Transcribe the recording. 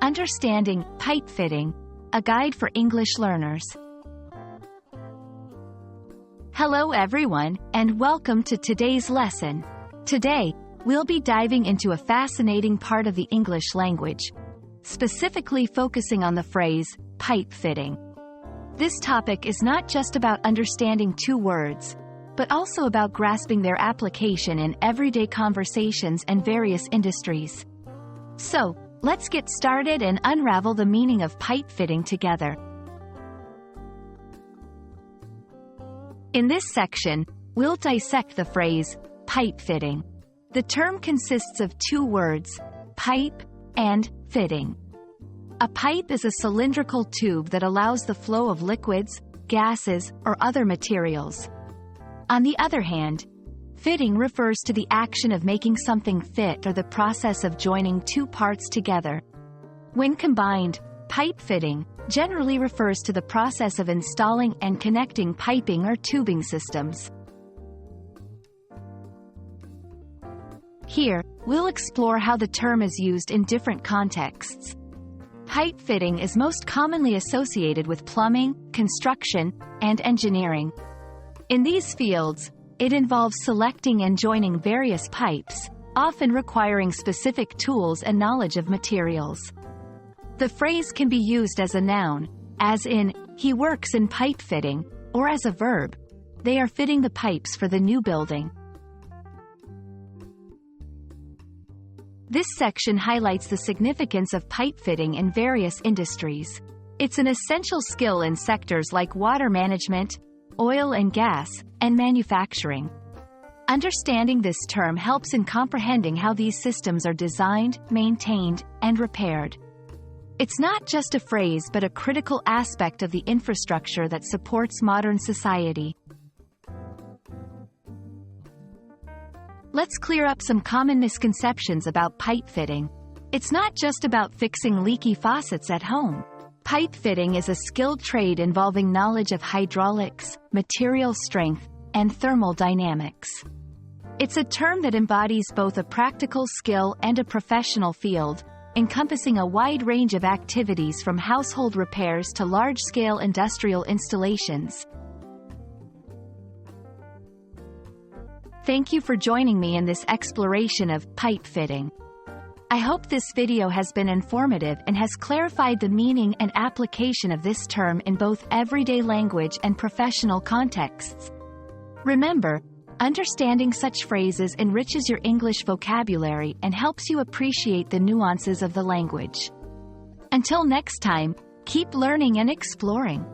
Understanding pipe fitting, a guide for English learners. Hello everyone, and welcome to today's lesson. Today, we'll be diving into a fascinating part of the English language, specifically focusing on the phrase, pipe fitting. This topic is not just about understanding two words, but also about grasping their application in everyday conversations and various industries. So, let's get started and unravel the meaning of pipe fitting together. In this section, we'll dissect the phrase, pipe fitting. The term consists of two words, pipe and fitting. A pipe is a cylindrical tube that allows the flow of liquids, gases, or other materials. On the other hand, fitting refers to the action of making something fit or the process of joining two parts together. When combined, pipe fitting generally refers to the process of installing and connecting piping or tubing systems. Here, we'll explore how the term is used in different contexts. Pipe fitting is most commonly associated with plumbing, construction, and engineering. In these fields, it involves selecting and joining various pipes, often requiring specific tools and knowledge of materials. The phrase can be used as a noun, as in, he works in pipe fitting, or as a verb, they are fitting the pipes for the new building. This section highlights the significance of pipe fitting in various industries. It's an essential skill in sectors like water management, oil and gas, and manufacturing. Understanding this term helps in comprehending how these systems are designed, maintained, and repaired. It's not just a phrase but a critical aspect of the infrastructure that supports modern society. Let's clear up some common misconceptions about pipe fitting. It's not just about fixing leaky faucets at home. Pipe fitting is a skilled trade involving knowledge of hydraulics, material strength, and thermal dynamics. It's a term that embodies both a practical skill and a professional field, encompassing a wide range of activities from household repairs to large-scale industrial installations. Thank you for joining me in this exploration of pipe fitting. I hope this video has been informative and has clarified the meaning and application of this term in both everyday language and professional contexts. Remember, understanding such phrases enriches your English vocabulary and helps you appreciate the nuances of the language. Until next time, keep learning and exploring.